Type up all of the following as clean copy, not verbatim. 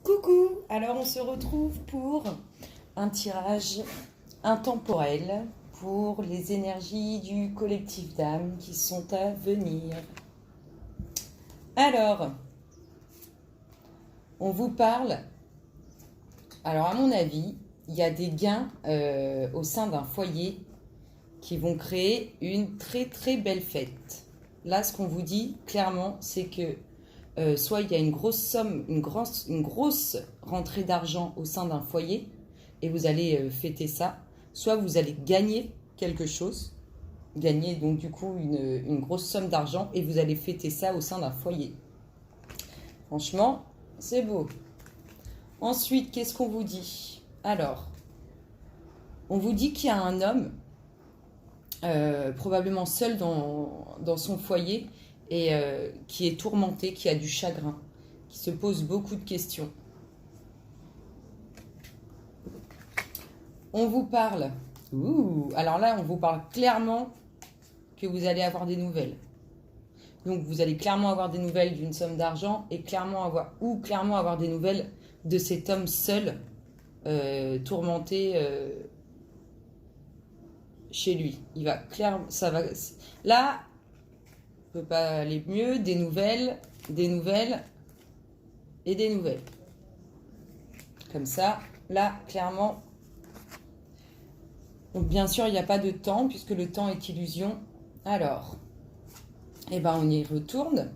Coucou, alors on se retrouve pour un tirage intemporel pour les énergies du collectif d'âmes qui sont à venir. Alors, on vous parle, alors à mon avis, il y a des gains au sein d'un foyer qui vont créer une très très belle fête. Là, ce qu'on vous dit clairement, c'est que soit il y a une grosse somme, une grosse rentrée d'argent au sein d'un foyer et vous allez fêter ça, soit vous allez gagner quelque chose, gagner donc du coup une grosse somme d'argent et vous allez fêter ça au sein d'un foyer. Franchement, c'est beau. Ensuite, qu'est-ce qu'on vous dit? Alors, on vous dit qu'il y a un homme, probablement seul dans son foyer, et qui est tourmenté, qui a du chagrin, qui se pose beaucoup de questions. On vous parle, alors là on vous parle clairement que vous allez avoir des nouvelles. Donc vous allez clairement avoir des nouvelles d'une somme d'argent et clairement avoir des nouvelles de cet homme seul, tourmenté chez lui. Il va clairement, ça va, là peut pas aller mieux, des nouvelles et des nouvelles. Comme ça, là, clairement. Donc, bien sûr, il n'y a pas de temps, puisque le temps est illusion. Alors, eh ben, on y retourne.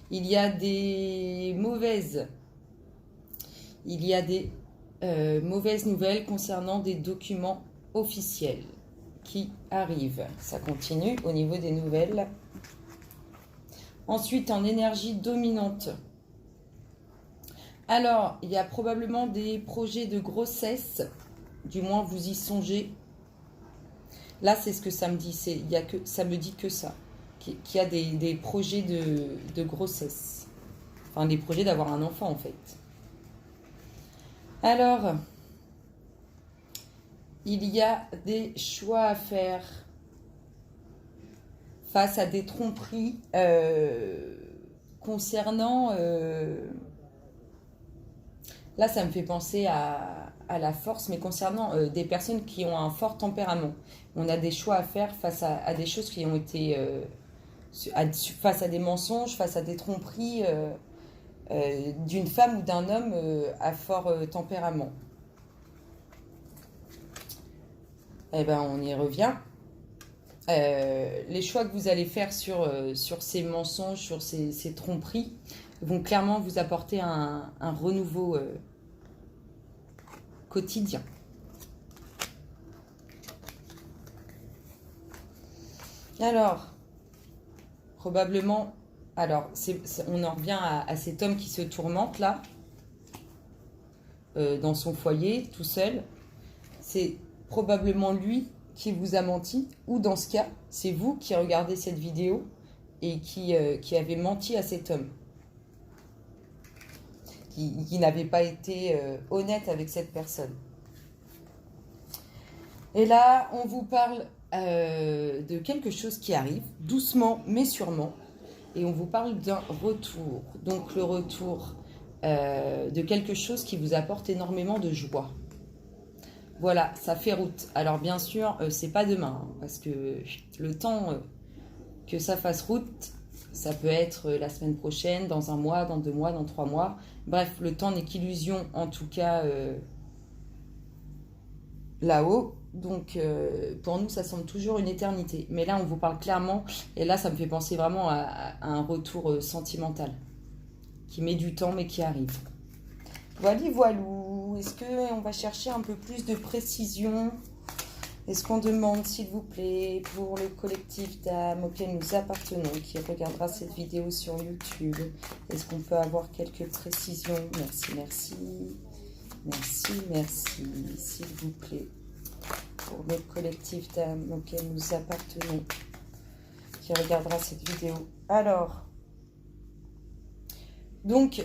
Il y a des mauvaises nouvelles concernant des documents officiels qui arrivent. Ça continue au niveau des nouvelles. Ensuite, en énergie dominante. Alors, il y a probablement des projets de grossesse. Du moins, vous y songez. Là, c'est ce que ça me dit. Ça me dit que ça. Qu'il y a des projets de grossesse. Enfin, des projets d'avoir un enfant, en fait. Alors, il y a des choix à faire face à des tromperies concernant... là, ça me fait penser à la force, mais concernant des personnes qui ont un fort tempérament. On a des choix à faire face à des choses qui ont été... face à des mensonges, face à des tromperies d'une femme ou d'un homme à fort tempérament. Eh ben, on y revient. Les choix que vous allez faire sur ces mensonges, sur ces tromperies, vont clairement vous apporter un renouveau quotidien. Alors, probablement, on en revient à cet homme qui se tourmente là, dans son foyer, tout seul. C'est probablement lui qui vous a menti, ou dans ce cas, c'est vous qui regardez cette vidéo et qui avez menti à cet homme, qui n'avait pas été honnête avec cette personne. Et là, on vous parle de quelque chose qui arrive, doucement mais sûrement, et on vous parle d'un retour. Donc le retour de quelque chose qui vous apporte énormément de joie. Voilà, ça fait route. Alors bien sûr, c'est pas demain, hein, parce que le temps que ça fasse route, ça peut être la semaine prochaine, dans un mois, dans 2 mois, dans 3 mois. Bref, le temps n'est qu'illusion, en tout cas là-haut. Donc pour nous, ça semble toujours une éternité. Mais là, on vous parle clairement, et là, ça me fait penser vraiment à un retour sentimental, qui met du temps, mais qui arrive. Voilou. Est-ce qu'on va chercher un peu plus de précision? Est-ce qu'on demande, s'il vous plaît, pour le collectif d'âmes auquel nous appartenons, qui regardera cette vidéo sur YouTube, est-ce qu'on peut avoir quelques précisions? Merci, s'il vous plaît, pour le collectif d'âmes auquel nous appartenons, qui regardera cette vidéo. Alors, donc...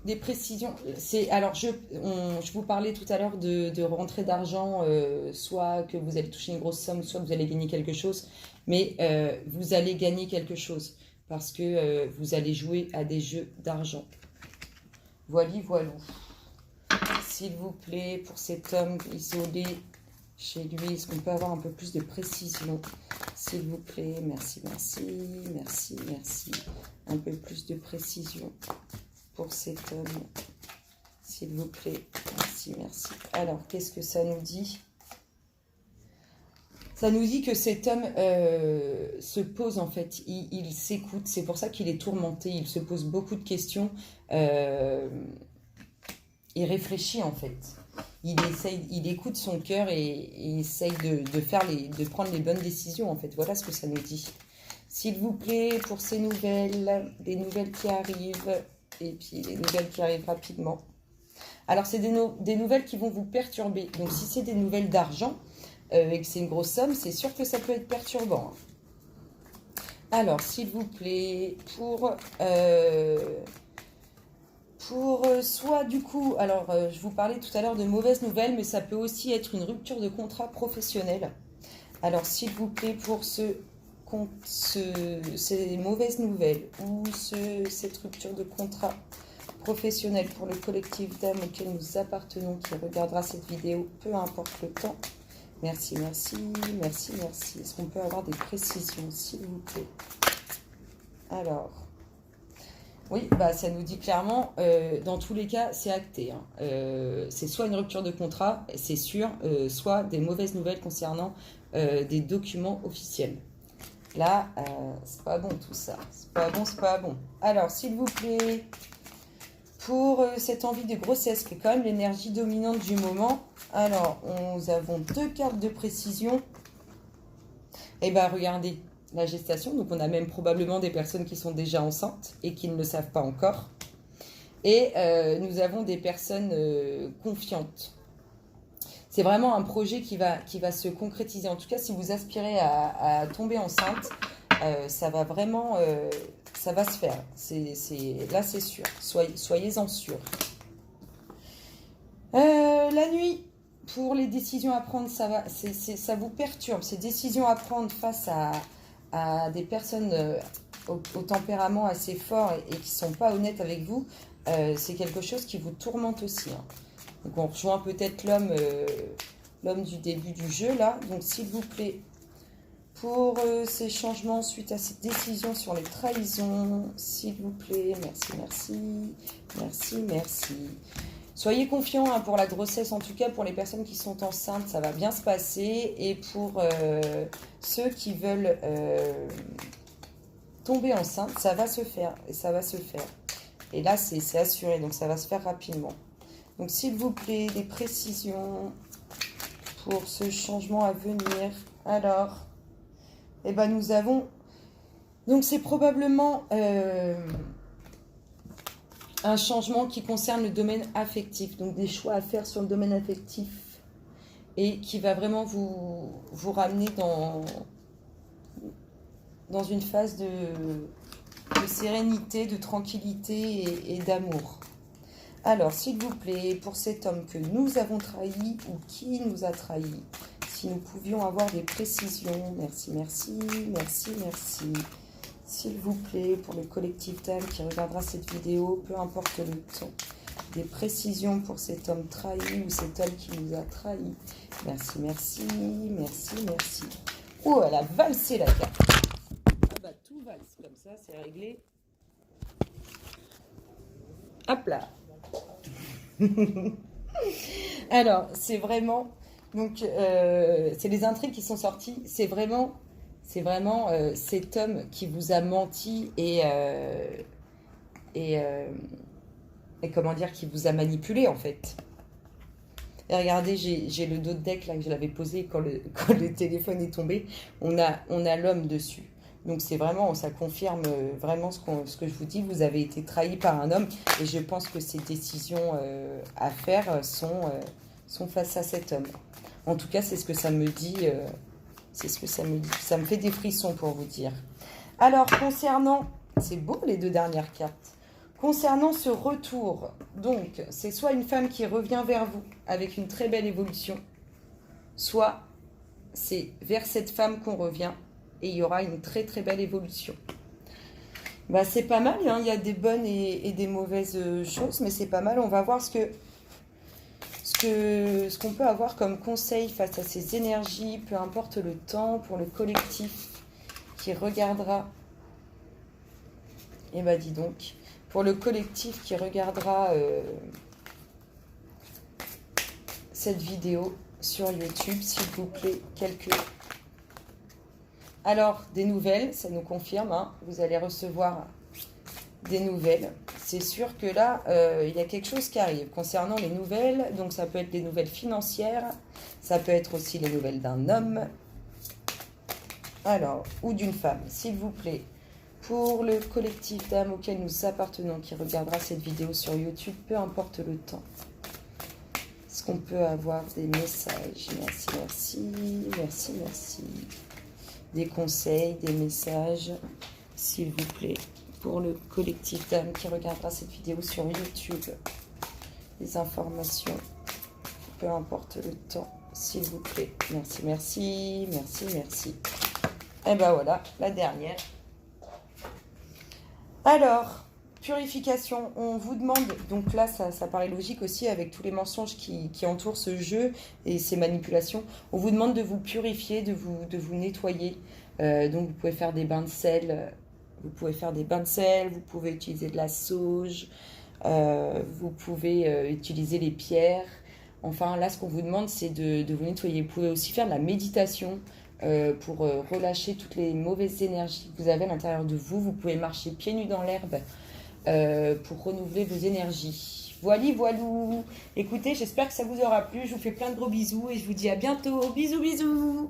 des précisions, je vous parlais tout à l'heure de rentrée d'argent, soit que vous allez toucher une grosse somme, soit que vous allez gagner quelque chose, mais vous allez gagner quelque chose, parce que vous allez jouer à des jeux d'argent. Voilou. s'il vous plaît, pour cet homme isolé chez lui, est-ce qu'on peut avoir un peu plus de précision? S'il vous plaît, merci, merci, merci, merci. Un peu plus de précision pour cet homme. S'il vous plaît, merci, merci. Alors, qu'est-ce que ça nous dit? Ça nous dit que cet homme se pose, en fait, il s'écoute. C'est pour ça qu'il est tourmenté, il se pose beaucoup de questions. Il réfléchit, en fait. Il écoute son cœur et il essaye de prendre les bonnes décisions, en fait. Voilà ce que ça nous dit. S'il vous plaît, pour ces nouvelles, les nouvelles qui arrivent, et puis les nouvelles qui arrivent rapidement. Alors, c'est des nouvelles qui vont vous perturber. Donc, si c'est des nouvelles d'argent et que c'est une grosse somme, c'est sûr que ça peut être perturbant. Alors, s'il vous plaît, pour soit du coup, alors je vous parlais tout à l'heure de mauvaises nouvelles, mais ça peut aussi être une rupture de contrat professionnel. Alors, s'il vous plaît, pour ces mauvaises nouvelles ou cette rupture de contrat professionnel pour le collectif d'âmes auquel nous appartenons qui regardera cette vidéo, peu importe le temps. Merci, merci, merci, merci. Est-ce qu'on peut avoir des précisions, s'il vous plaît? Alors, oui, bah, ça nous dit clairement, dans tous les cas, c'est acté. Hein. C'est soit une rupture de contrat, c'est sûr, soit des mauvaises nouvelles concernant des documents officiels. Là, c'est pas bon tout ça. C'est pas bon, c'est pas bon. Alors, s'il vous plaît, pour cette envie de grossesse, qui est quand même l'énergie dominante du moment. Alors, nous avons 2 cartes de précision. Et bien, regardez, la gestation. Donc, on a même probablement des personnes qui sont déjà enceintes et qui ne le savent pas encore. Et nous avons des personnes confiantes. C'est vraiment un projet qui va se concrétiser. En tout cas, si vous aspirez à tomber enceinte, ça va vraiment... ça va se faire. Là, c'est sûr. Soyez-en sûrs. La nuit, pour les décisions à prendre, ça vous perturbe. Ces décisions à prendre face à des personnes au tempérament assez fort et qui ne sont pas honnêtes avec vous, c'est quelque chose qui vous tourmente aussi. Hein. Donc, on rejoint peut-être l'homme du début du jeu, là. Donc, s'il vous plaît, pour ces changements suite à cette décision sur les trahisons, s'il vous plaît, merci, merci, merci, merci. Soyez confiants hein, pour la grossesse, en tout cas pour les personnes qui sont enceintes, ça va bien se passer. Et pour ceux qui veulent tomber enceinte, ça va se faire, et ça va se faire. Et là, c'est assuré, donc ça va se faire rapidement. Donc, s'il vous plaît, des précisions pour ce changement à venir. Alors... Eh ben, nous avons... Donc, c'est probablement un changement qui concerne le domaine affectif. Donc, des choix à faire sur le domaine affectif. Et qui va vraiment vous ramener dans une phase de sérénité, de tranquillité et d'amour. Alors, s'il vous plaît, pour cet homme que nous avons trahi ou qui nous a trahi, si nous pouvions avoir des précisions. Merci, merci, merci, merci. S'il vous plaît, pour le collectif d'âmes qui regardera cette vidéo, peu importe le temps, des précisions pour cet homme trahi ou cet homme qui nous a trahi. Merci, merci, merci, merci. Oh, elle a valsé la carte. Ah bah, tout valse comme ça, c'est réglé. Hop là. Alors, c'est vraiment... Donc, c'est les intrigues qui sont sorties. C'est vraiment cet homme qui vous a menti et comment dire, qui vous a manipulé, en fait. Et regardez, j'ai le dos de deck là que je l'avais posé quand le téléphone est tombé. On a l'homme dessus. Donc, c'est vraiment, ça confirme vraiment ce que je vous dis. Vous avez été trahi par un homme. Et je pense que ces décisions à faire sont face à cet homme. En tout cas, c'est ce que ça me dit. C'est ce que ça me dit. Ça me fait des frissons pour vous dire. Alors, concernant... C'est beau les 2 dernières cartes. Concernant ce retour, donc, c'est soit une femme qui revient vers vous avec une très belle évolution, soit c'est vers cette femme qu'on revient et il y aura une très très belle évolution. Bah, c'est pas mal, hein. Il y a des bonnes et des mauvaises choses, mais c'est pas mal. On va voir ce que ce qu'on peut avoir comme conseil face à ces énergies, peu importe le temps, pour le collectif qui regardera. Eh ben dis donc, pour le collectif qui regardera cette vidéo sur YouTube, s'il vous plaît, quelques... Alors, des nouvelles, ça nous confirme, hein, vous allez recevoir des nouvelles. C'est sûr que là, il y a quelque chose qui arrive concernant les nouvelles. Donc, ça peut être les nouvelles financières, ça peut être aussi les nouvelles d'un homme, alors, ou d'une femme, s'il vous plaît. Pour le collectif d'âmes auquel nous appartenons, qui regardera cette vidéo sur YouTube, peu importe le temps. Est-ce qu'on peut avoir des messages? Merci, merci, merci, merci. Des conseils, des messages, s'il vous plaît, pour le collectif d'âmes qui regardera cette vidéo sur YouTube. Des informations, peu importe le temps, s'il vous plaît. Merci, merci, merci, merci. Et ben voilà, la dernière. Alors, purification, on vous demande, donc là ça paraît logique aussi avec tous les mensonges qui entourent ce jeu et ces manipulations, on vous demande de vous purifier, de vous nettoyer. Donc vous pouvez faire des bains de sel, vous pouvez utiliser de la sauge, vous pouvez utiliser les pierres. Enfin là ce qu'on vous demande c'est de vous nettoyer. Vous pouvez aussi faire de la méditation pour relâcher toutes les mauvaises énergies que vous avez à l'intérieur de vous. Vous pouvez marcher pieds nus dans l'herbe pour renouveler vos énergies. Voili, voilou. Écoutez, j'espère que ça vous aura plu. Je vous fais plein de gros bisous et je vous dis à bientôt. Bisous, bisous.